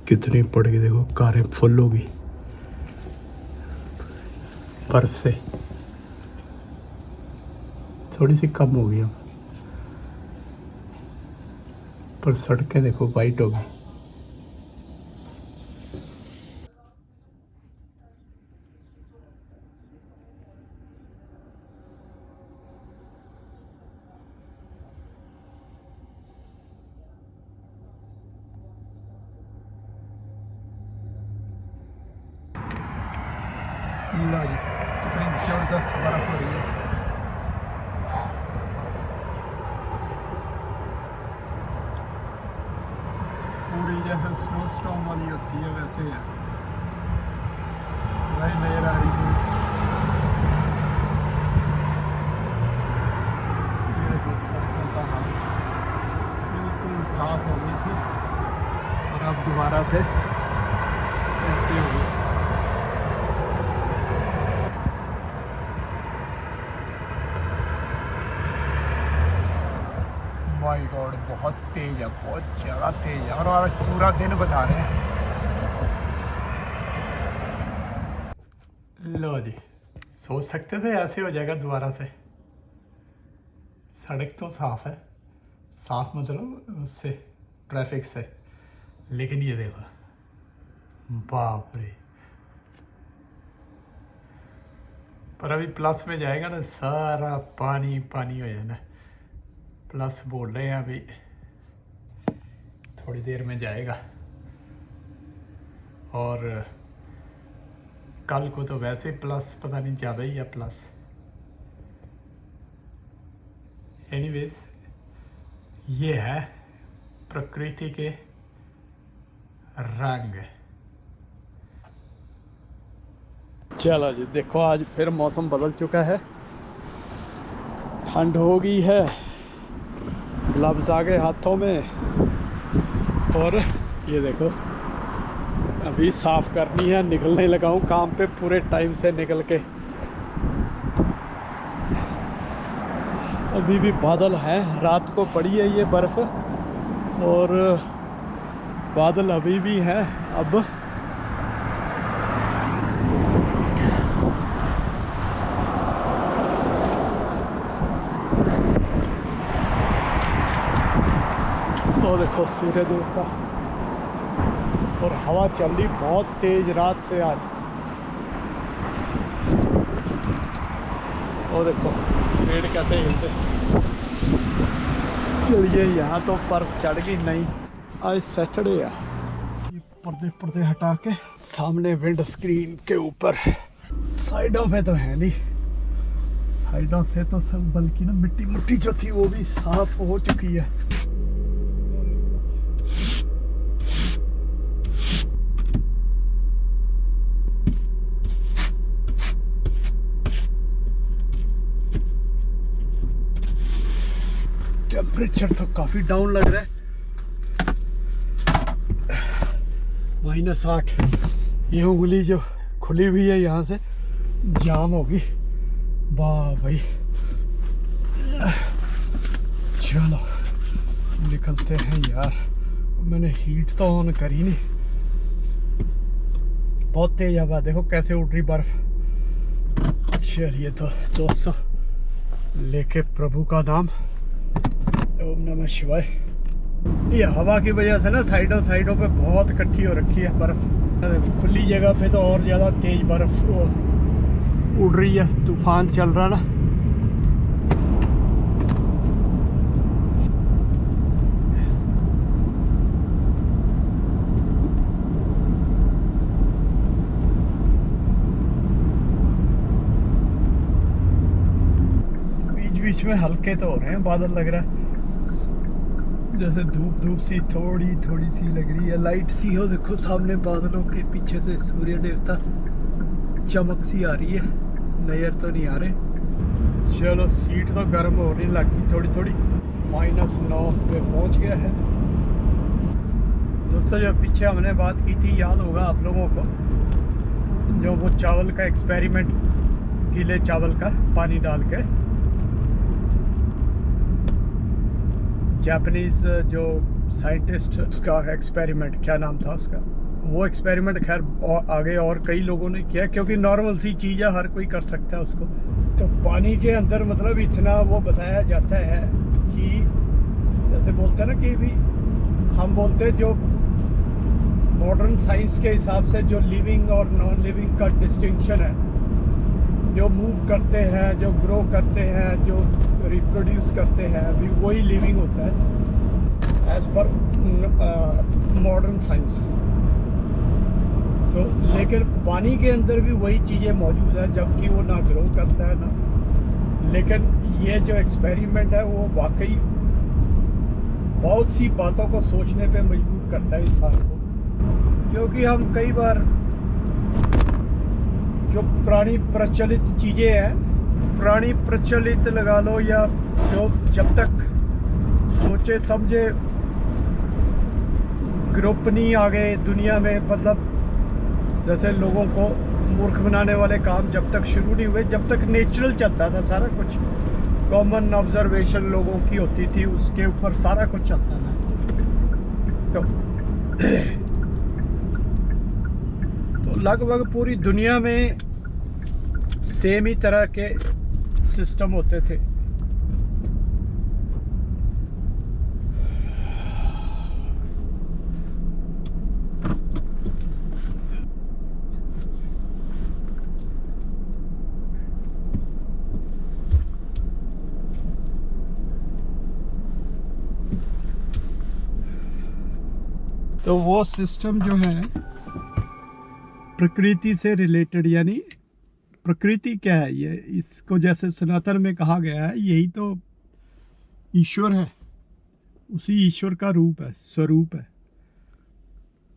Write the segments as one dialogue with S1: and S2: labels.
S1: कितनी पड़ गई, देखो कारें फुल हो गई बर्फ से, थोड़ी सी कम हो गई अब, पर सड़कें देखो वाइट हो गई। लो जी, कितनी जबरदस्त बर्फ हो रही है। पूरी जैसे स्नो स्टॉर्म वाली होती है वैसे है, भाई नजर आ रही है। ये देखो सड़कों का हाल बिल्कुल साफ हो गई थी और अब दोबारा से ऐसे हो गई। माय गॉड, बहुत तेज है, बहुत ज़्यादा तेज है, और आज पूरा दिन बता रहे हैं। लो जी, सोच सकते थे ऐसे हो जाएगा दोबारा से। सड़क तो साफ है, साफ मतलब उससे ट्रैफिक से, लेकिन ये देखो, बाप रे। पर अभी प्लस में जाएगा ना, सारा पानी पानी हो जाना। प्लस बोल रहे हैं अभी थोड़ी देर में जाएगा, और कल को तो वैसे प्लस, पता नहीं ज़्यादा ही है प्लस। एनीवेज, ये है प्रकृति के रंग। चलो जी, देखो आज फिर मौसम बदल चुका है, ठंड हो गई है, ग्लव्स आ गए हाथों में, और ये देखो अभी साफ करनी है, निकलने लगा हूँ काम पे पूरे टाइम से निकल के। अभी भी बादल हैं, रात को पड़ी है ये बर्फ़, और बादल अभी भी हैं। अब तो देखो सूर्य देवता, और हवा चल रही बहुत तेज रात से आज। और देखो पेड़ कैसे हिलते। चलिए, यहाँ तो बर्फ चढ़ गई नहीं, आज सैटरडे है। ये पर्दे हटा के सामने विंड स्क्रीन के ऊपर, साइडों पे तो है नहीं, साइडों से तो सब, बल्कि ना मिट्टी मुट्टी जो थी वो भी साफ हो चुकी है। टेम्परेचर तो काफ़ी डाउन लग रहा है, -8। ये उंगली जो खुली हुई है यहाँ से जाम होगी, वाह भाई। चलो निकलते हैं यार, मैंने हीट तो ऑन करी नहीं। बहुत तेज हवा, देखो कैसे उड़ रही बर्फ। चलिए तो दोस्तों, लेके प्रभु का नाम, ओम नमः शिवाय। ये हवा की वजह से ना साइडों पे बहुत इकट्ठी हो रखी है बर्फ। खुली जगह पे तो और ज़्यादा तेज बर्फ उड़ रही है, तूफान चल रहा ना। बीच बीच में हल्के तो हो रहे हैं बादल, लग रहा है जैसे धूप सी थोड़ी सी लग रही है, लाइट सी हो। देखो सामने बादलों के पीछे से सूर्य देवता, चमक सी आ रही है, नजर तो नहीं आ रहे। चलो, सीट तो गर्म हो रही लगी थोड़ी, -9 पे पहुंच गया है। दोस्तों, जो पीछे हमने बात की थी, याद होगा आप लोगों को, जो वो चावल का एक्सपेरिमेंट, गीले चावल का पानी डाल के, जापानीज़ जो साइंटिस्ट, उसका एक्सपेरिमेंट क्या नाम था उसका, वो एक्सपेरिमेंट खैर आगे और कई लोगों ने किया, क्योंकि नॉर्मल सी चीज़ है, हर कोई कर सकता है उसको। तो पानी के अंदर मतलब इतना वो बताया जाता है कि जैसे बोलते हैं ना कि भी हम बोलते हैं जो मॉडर्न साइंस के हिसाब से जो लिविंग और नॉन लिविंग का डिस्टिंक्शन है, जो मूव करते हैं, जो ग्रो करते हैं, जो रिप्रोड्यूस करते हैं, अभी वही लिविंग होता है एज पर मॉडर्न साइंस। तो लेकिन पानी के अंदर भी वही चीज़ें मौजूद हैं, जबकि वो ना ग्रो करता है ना। लेकिन ये जो एक्सपेरिमेंट है वो वाकई बहुत सी बातों को सोचने पे मजबूर करता है इंसान को, क्योंकि हम कई बार जो पुरानी प्रचलित चीज़ें हैं, पुरानी प्रचलित लगा लो, या जो जब तक सोचे समझे ग्रुप नहीं आ गए दुनिया में, मतलब जैसे लोगों को मूर्ख बनाने वाले काम जब तक शुरू नहीं हुए, जब तक नेचुरल चलता था सारा कुछ, कॉमन ऑब्जर्वेशन लोगों की होती थी, उसके ऊपर सारा कुछ चलता था। तो लगभग पूरी दुनिया में सेम ही तरह के सिस्टम होते थे। तो वो सिस्टम जो है प्रकृति से रिलेटेड, यानी प्रकृति क्या है, ये इसको जैसे सनातन में कहा गया है, यही तो ईश्वर है, उसी ईश्वर का रूप है, स्वरूप है।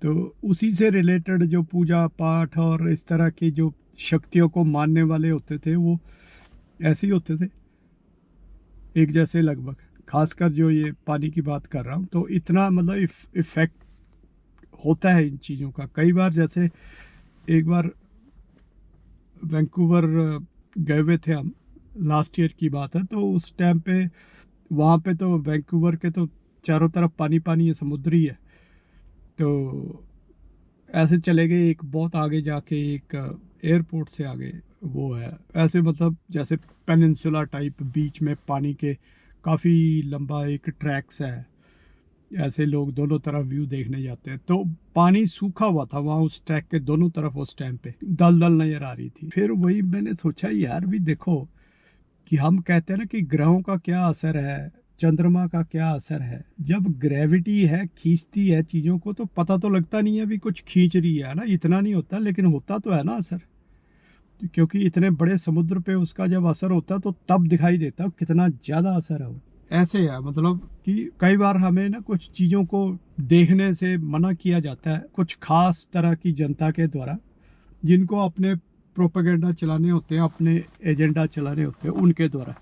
S1: तो उसी से रिलेटेड जो पूजा पाठ और इस तरह की जो शक्तियों को मानने वाले होते थे, वो ऐसे ही होते थे, एक जैसे लगभग। खासकर जो ये पानी की बात कर रहा हूँ, तो इतना मतलब इफेक्ट होता है इन चीज़ों का। कई बार जैसे एक बार वैंकूवर गए हुए थे हम, लास्ट ईयर की बात है, तो उस टाइम पे वहाँ पे तो वैंकूवर के तो चारों तरफ पानी पानी है, समुद्री है। तो ऐसे चले गए, एक बहुत आगे जाके एक एयरपोर्ट से आगे वो है, ऐसे मतलब जैसे पेनिनसुला टाइप, बीच में पानी के काफ़ी लंबा एक ट्रैक्स है, ऐसे लोग दोनों तरफ व्यू देखने जाते हैं। तो पानी सूखा हुआ था वहाँ उस ट्रैक के दोनों तरफ, उस टाइम पे दलदल नजर आ रही थी। फिर वही मैंने सोचा यार भी देखो कि हम कहते हैं ना कि ग्रहों का क्या असर है, चंद्रमा का क्या असर है। जब ग्रेविटी है, खींचती है चीज़ों को, तो पता तो लगता नहीं है भी कुछ खींच रही है ना, इतना नहीं होता, लेकिन होता तो है ना असर, क्योंकि इतने बड़े समुद्र पे उसका जब असर होता तो तब दिखाई देता कितना ज़्यादा असर है वो। ऐसे है मतलब कि कई बार हमें ना कुछ चीज़ों को देखने से मना किया जाता है, कुछ खास तरह की जनता के द्वारा, जिनको अपने प्रोपेगेंडा चलाने होते हैं, अपने एजेंडा चलाने होते हैं, उनके द्वारा।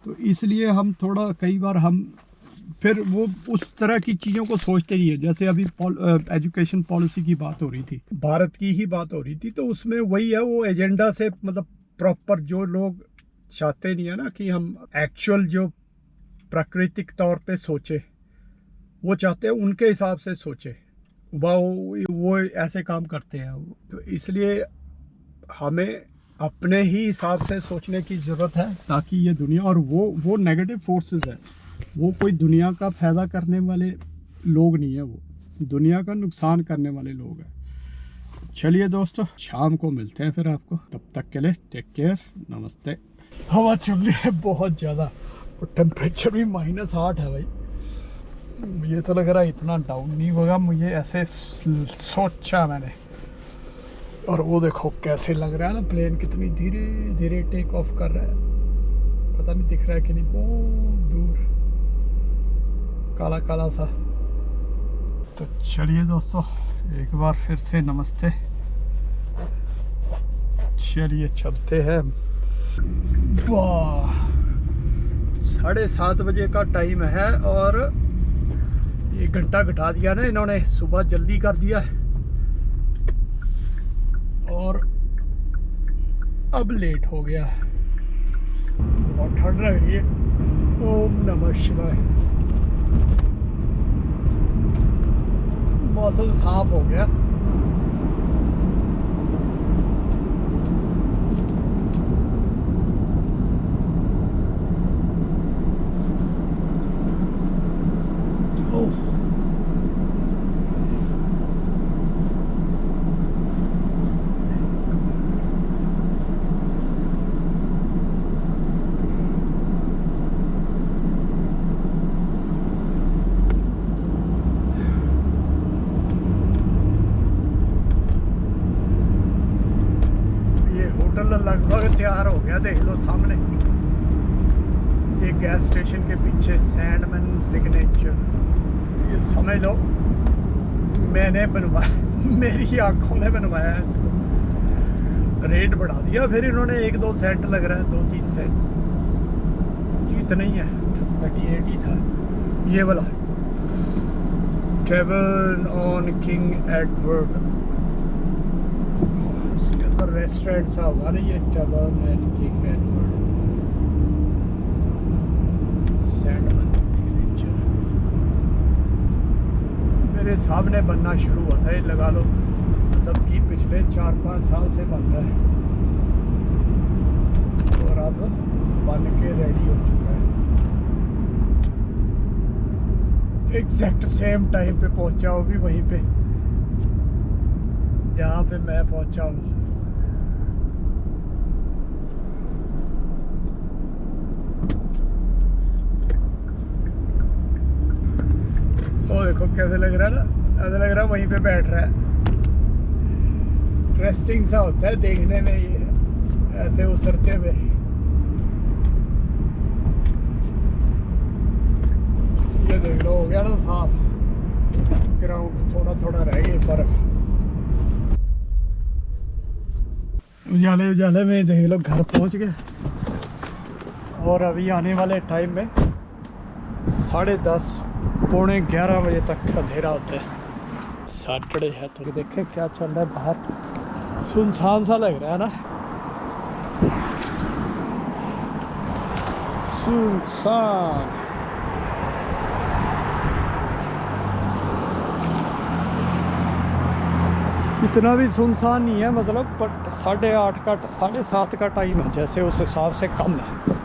S1: तो इसलिए हम थोड़ा कई बार हम फिर वो उस तरह की चीज़ों को सोचते नहीं है। जैसे अभी एजुकेशन पॉलिसी की बात हो रही थी, भारत की ही बात हो रही थी, तो उसमें वही है, वो एजेंडा से मतलब प्रॉपर जो लोग चाहते नहीं है ना कि हम एक्चुअल जो प्राकृतिक तौर पे सोचे, वो चाहते हैं उनके हिसाब से सोचे, वो ऐसे काम करते हैं। तो इसलिए हमें अपने ही हिसाब से सोचने की ज़रूरत है, ताकि ये दुनिया, और वो नेगेटिव फोर्सेस है, वो कोई दुनिया का फ़ायदा करने वाले लोग नहीं है, वो दुनिया का नुकसान करने वाले लोग हैं। चलिए दोस्तों, शाम को मिलते हैं फिर आपको, तब तक के लिए टेक केयर, नमस्ते। हवा चल रही है बहुत ज़्यादा, और टेम्परेचर भी -8 है भाई। मुझे तो लग रहा है इतना डाउन नहीं होगा, मुझे ऐसे सोचा मैंने। और वो देखो कैसे लग रहा है ना, प्लेन कितनी धीरे धीरे टेक ऑफ कर रहा है, पता नहीं दिख रहा है कि नहीं, बहुत दूर काला काला सा। तो चलिए दोस्तों, एक बार फिर से नमस्ते। चलिए चलते हैं। वाह, 7:30 बजे का टाइम है, और 1 घंटा घटा दिया ना इन्होंने, सुबह जल्दी कर दिया है और अब लेट हो गया। बहुत ठंड लग रही है। ओम नमः शिवाय। मौसम साफ हो गया। ओह लगभग तैयार हो गया, देख लो सामने ये गैस स्टेशन के पीछे सैंडमैन सिग्नेचर। ये समझ लो मैंने बनवाया, मेरी आंखों ने बनवाया है इसको। रेट बढ़ा दिया फिर इन्होंने, 1-2 सेंट लग रहा है, 2-3 सेंट, इतना ही है, 38 ही था ये वाला। टेबल ऑन किंग एडवर्ड, उसके अंदर रेस्टोरेंट सा हुआ ना, ये table and king Edward Sandman signature. मेरे सामने बनना शुरू हुआ था, ये लगा लो मतलब कि पिछले 4-5 साल से बन रहा है और अब बन के रेडी हो चुका है। एग्जैक्ट सेम टाइम पे पहुंचा, वो भी वहीं पे जहाँ पे मैं पहुंचा हूँ। वो देखो कैसे लग रहा है ना, ऐसा लग रहा है वहीं पे बैठ रहा है। इंटरेस्टिंग सा होता है देखने में ये ऐसे उतरते हुए। ये देख लो हो गया ना साफ ग्राउंड, थोड़ा थोड़ा रह गई बर्फ। उजाले उजाले में देख लो घर पहुंच गए और अभी आने वाले टाइम में 10:30 पौने 11 बजे तक अंधेरा होता है। सैटरडे है तो देखें क्या चल रहा है बाहर, सुनसान सा लग रहा है ना, सुनसान। इतना भी सुनसान नहीं है मतलब, बट 8:30 का 7:30 का टाइम है, जैसे उस हिसाब से कम है।